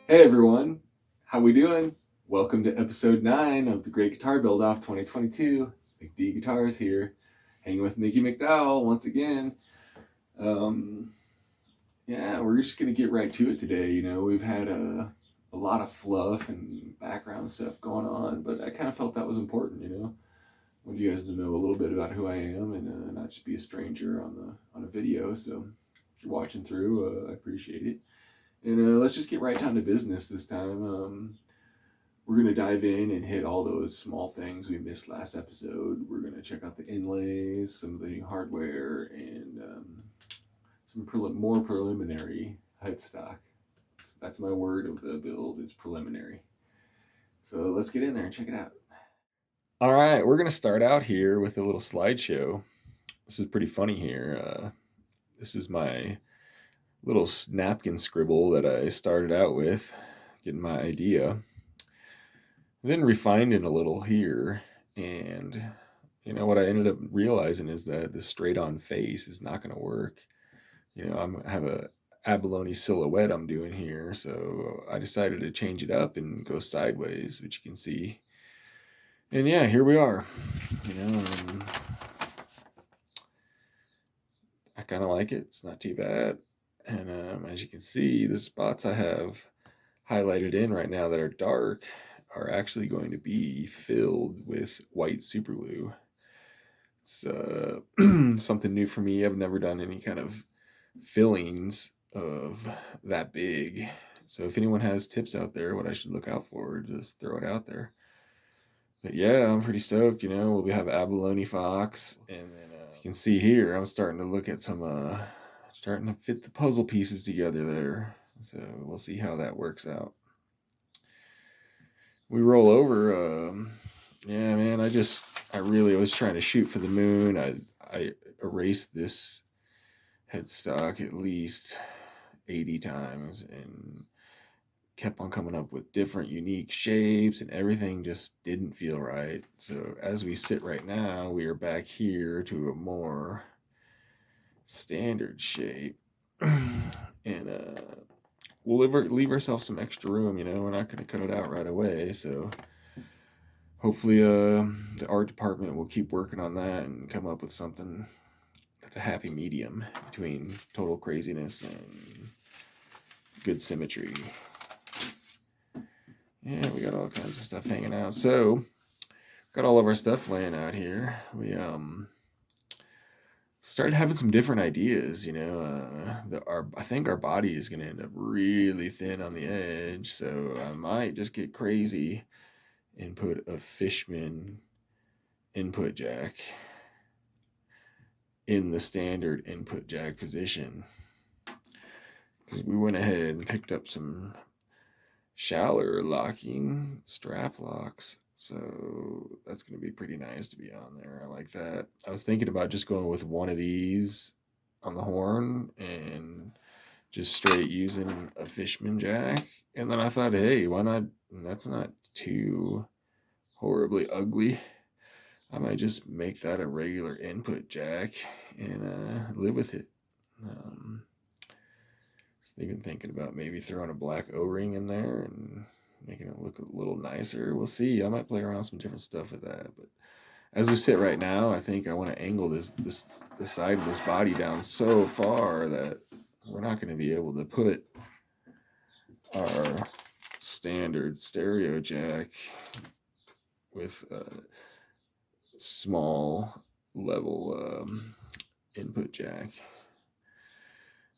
Hey everyone, how we doing? Welcome to episode 9 of the Great Guitar Build Off 2022. McD Guitars here, hanging with Mickey McDowell once again. Um, yeah, we're just gonna get right to it today. We've had a lot of fluff and background stuff going on, but I kind of felt that was important. I want you guys to know a little bit about who I am and not just be a stranger on a video. So if you're watching through, I appreciate it. And let's just get right down to business this time. We're going to dive in and hit all those small things we missed last episode. We're going to check out the inlays, some of the new hardware, and some more preliminary headstock. That's my word of the build is preliminary. So let's get in there and check it out. All right, we're going to start out here with a little slideshow. This is pretty funny here. This is my little napkin scribble that I started out with, getting my idea. Then refined it a little here, and what I ended up realizing is that the straight on face is not going to work. I have a abalone silhouette I'm doing here, so I decided to change it up and go sideways, which you can see. And yeah, here we are. I kind of like it. It's not too bad. And as you can see, the spots I have highlighted in right now that are dark are actually going to be filled with white super glue. It's something new for me. I've never done any kind of fillings of that big. So if anyone has tips out there, what I should look out for, just throw it out there. But yeah, I'm pretty stoked. We'll have abalone fox, and then you can see here I'm starting to look at some, starting to fit the puzzle pieces together there. So we'll see how that works out. We roll over. Yeah, man, I really was trying to shoot for the moon. I erased this headstock at least 80 times and kept on coming up with different unique shapes, and everything just didn't feel right. So as we sit right now, we are back here to a more standard shape. And we'll leave ourselves some extra room. We're not going to cut it out right away, so hopefully the art department will keep working on that and come up with something that's a happy medium between total craziness and good symmetry. Yeah, we got all kinds of stuff hanging out. So got all of our stuff laying out here. We started having some different ideas. I think our body is going to end up really thin on the edge, so I might just get crazy and put a Fishman input jack in the standard input jack position, because we went ahead and picked up some Schaller locking strap locks, so that's going to be pretty nice to be on there. I like that. I was thinking about just going with one of these on the horn and just straight using a Fishman jack, and then I thought, hey, why not? That's not too horribly ugly. I might just make that a regular input jack and live with it. Even thinking about maybe throwing a black O-ring in there and making it look a little nicer. We'll see. I might play around with some different stuff with that. But as we sit right now, I think I want to angle the side of this body down so far that we're not going to be able to put our standard stereo jack with a small level input jack.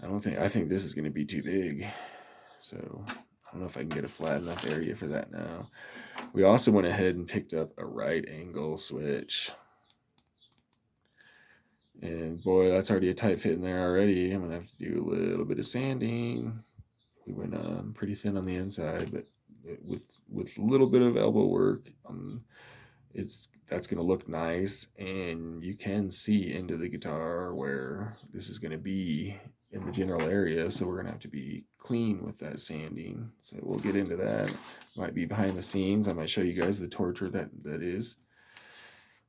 I think this is going to be too big. So I don't know if I can get a flat enough area for that now. We also went ahead and picked up a right angle switch. And boy, that's already a tight fit in there already. I'm going to have to do a little bit of sanding. We went pretty thin on the inside, but with a little bit of elbow work, that's going to look nice. And you can see into the guitar where this is going to be in the general area, so we're gonna have to be clean with that sanding. So we'll get into that. Might be behind the scenes. I might show you guys the torture that is.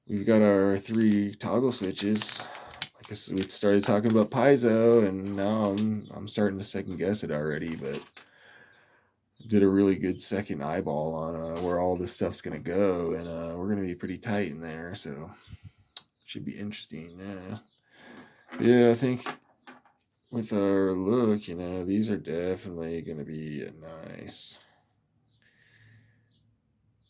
We've got our 3 toggle switches. I guess we started talking about piezo, and now I'm starting to second guess it already. But did a really good second eyeball on where all this stuff's gonna go, and we're gonna be pretty tight in there, so should be interesting. Yeah, I think with our look, these are definitely gonna be a nice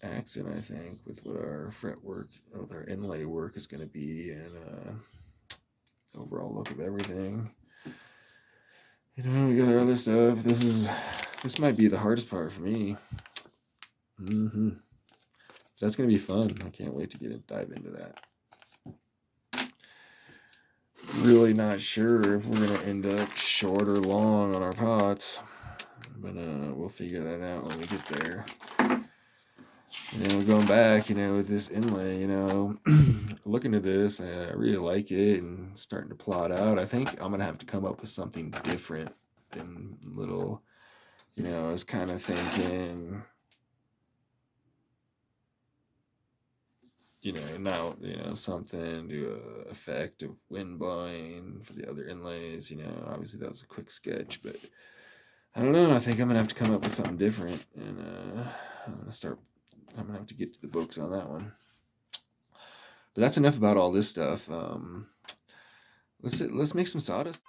accent, I think, with what our fretwork, with our inlay work is gonna be, and overall look of everything. We got our other stuff. This might be the hardest part for me. That's gonna be fun. I can't wait to dive into that. Really not sure if we're gonna end up short or long on our pots, but we'll figure that out when we get there. Going back, with this inlay, looking at this, I really like it and starting to plot out. I think I'm gonna have to come up with something different than little, I was kind of thinking, now, something to effect of wind blowing for the other inlays, obviously that was a quick sketch, but I don't know. I think I'm gonna have to come up with something different, and I'm gonna have to get to the books on that one. But that's enough about all this stuff. Let's make some sawdust.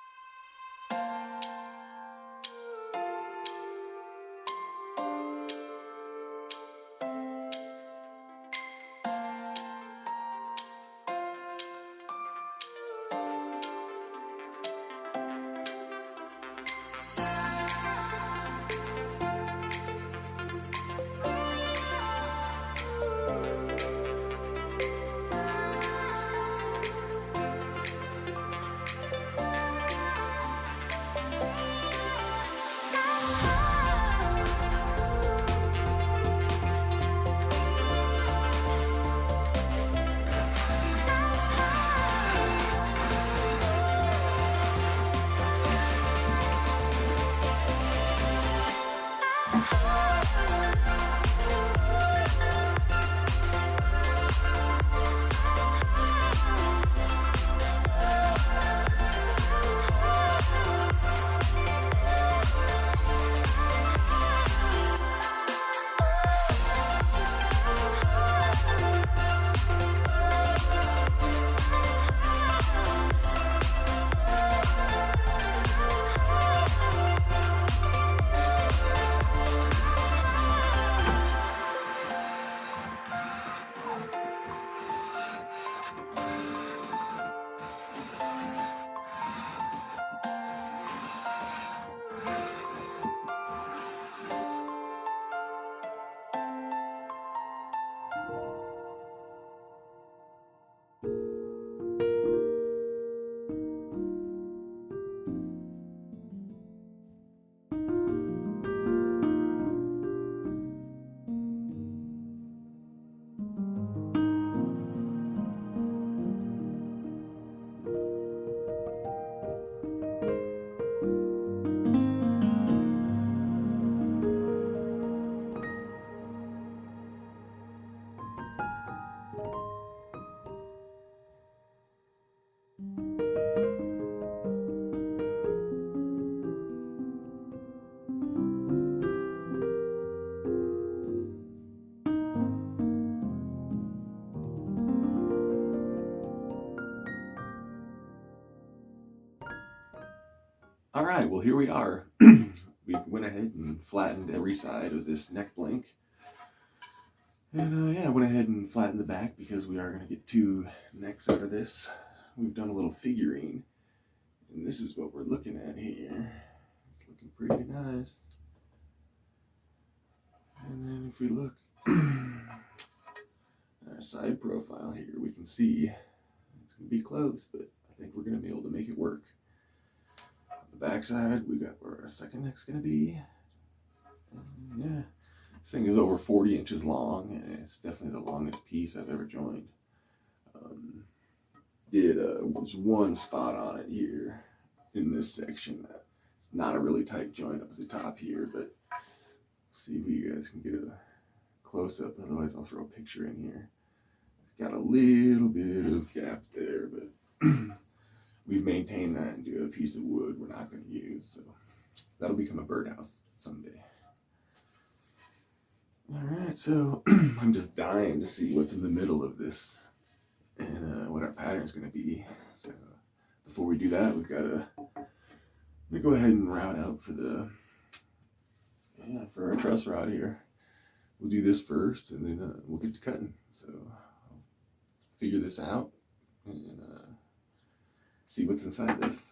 All right, well, here we are. We went ahead and flattened every side of this neck blank. And I went ahead and flattened the back because we are going to get 2 necks out of this. We've done a little figuring, and this is what we're looking at here. It's looking pretty nice. And then if we look at our side profile here, we can see it's going to be close, but I think we're going to be able to make it work. The back side, we got where our second neck's gonna be. And this thing is over 40 inches long, and it's definitely the longest piece I've ever joined. Was one spot on it here in this section that it's not a really tight joint up at the top here, but see if you guys can get a close up. Otherwise, I'll throw a picture in here. It's got a little bit of gap there, but we've maintained that into a piece of wood we're not going to use, so that'll become a birdhouse someday. Alright, so I'm just dying to see what's in the middle of this and what our pattern is going to be. So before we do that, we've got to go ahead and route out for our truss rod here. We'll do this first, and then we'll get to cutting. So I'll figure this out and see what's inside this.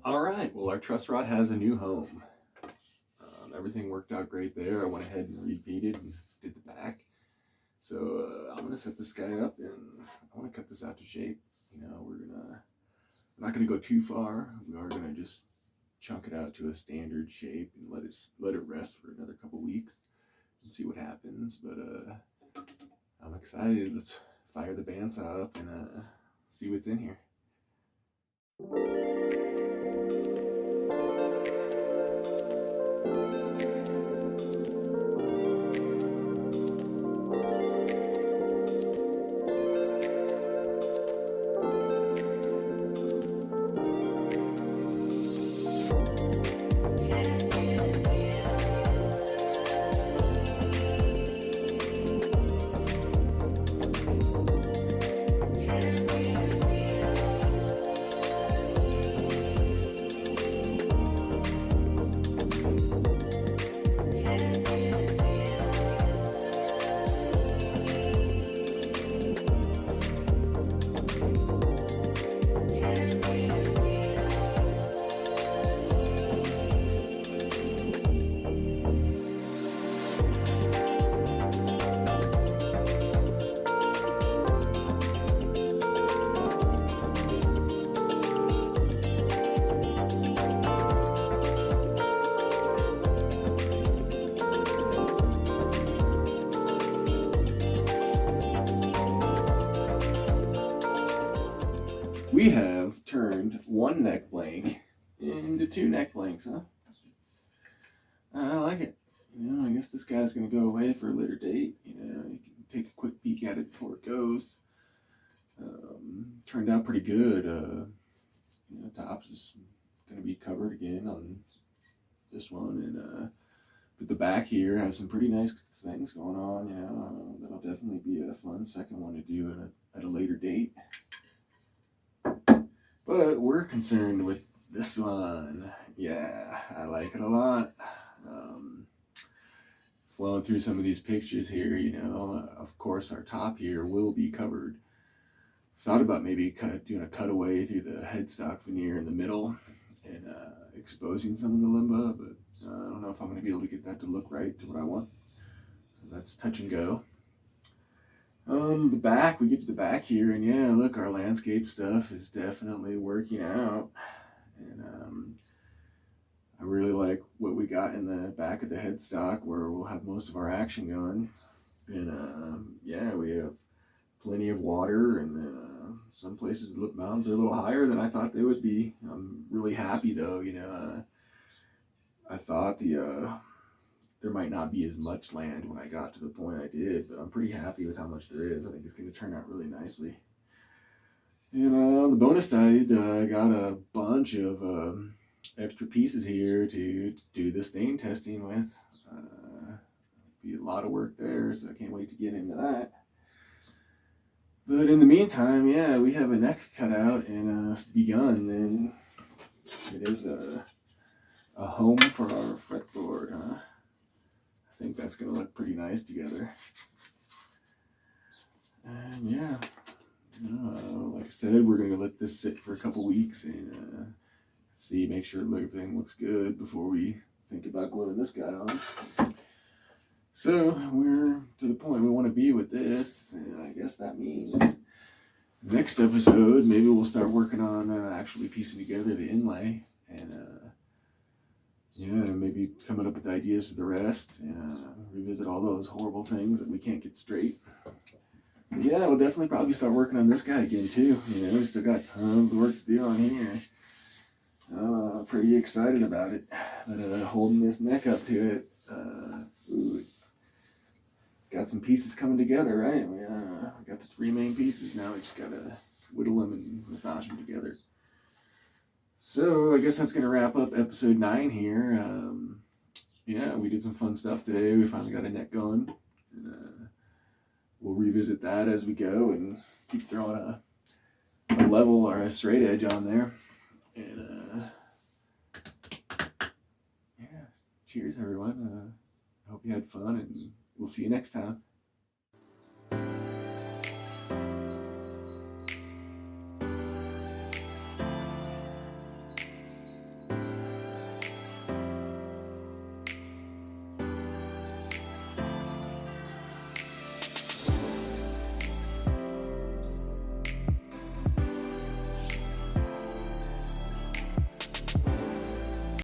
Alright, well, our truss rod has a new home. Everything worked out great there. I went ahead and repeated and did the back. So I'm going to set this guy up, and I want to cut this out to shape. You know, we're not going to go too far. We are going to just chunk it out to a standard shape and let it rest for another couple weeks and see what happens. But I'm excited. Let's fire the bandsaw up and see what's in here. We have turned one neck blank into two neck blanks, huh? I like it. You know, I guess this guy's going to go away for a later date. You know, you can take a quick peek at it before it goes. Turned out pretty good. You know, tops is going to be covered again on this one, and but the back here has some pretty nice things going on. You know, that'll definitely be a fun second one to do at a later date. But we're concerned with this one. Yeah, I like it a lot. Flowing through some of these pictures here, you know, of course our top here will be covered. Thought about maybe doing a cutaway through the headstock veneer in the middle and exposing some of the limba, but I don't know if I'm going to be able to get that to look right to what I want. So that's touch and go. The back, we get to the back here, and yeah, look, our landscape stuff is definitely working out. And I really like what we got in the back of the headstock where we'll have most of our action going. And yeah, we have plenty of water, and some places the mountains are a little higher than I thought they would be. I'm really happy though, you know. I thought there might not be as much land when I got to the point I did, but I'm pretty happy with how much there is. I think it's going to turn out really nicely. And on the bonus side, I got a bunch of extra pieces here to do the stain testing with. Be a lot of work there, so I can't wait to get into that. But in the meantime, yeah, we have a neck cut out and begun, and it is a home for our fretboard, huh? I think that's going to look pretty nice together. And yeah, Like I said, we're gonna let this sit for a couple weeks and make sure everything looks good before we think about gluing this guy on. So we're to the point we want to be with this, and I guess that means next episode maybe we'll start working on actually piecing together the inlay and maybe coming up with ideas for the rest and revisit all those horrible things that we can't get straight. But yeah, we'll definitely probably start working on this guy again too. We still got tons of work to do on here. Pretty excited about it, but holding this neck up to it. Got some pieces coming together, right? We got the 3 main pieces now. We just gotta whittle them and massage them together. So I guess that's gonna wrap up episode 9 here. We did some fun stuff today. We finally got a neck going, and we'll revisit that as we go and keep throwing a level or a straight edge on there. And cheers everyone. I hope you had fun, and we'll see you next time.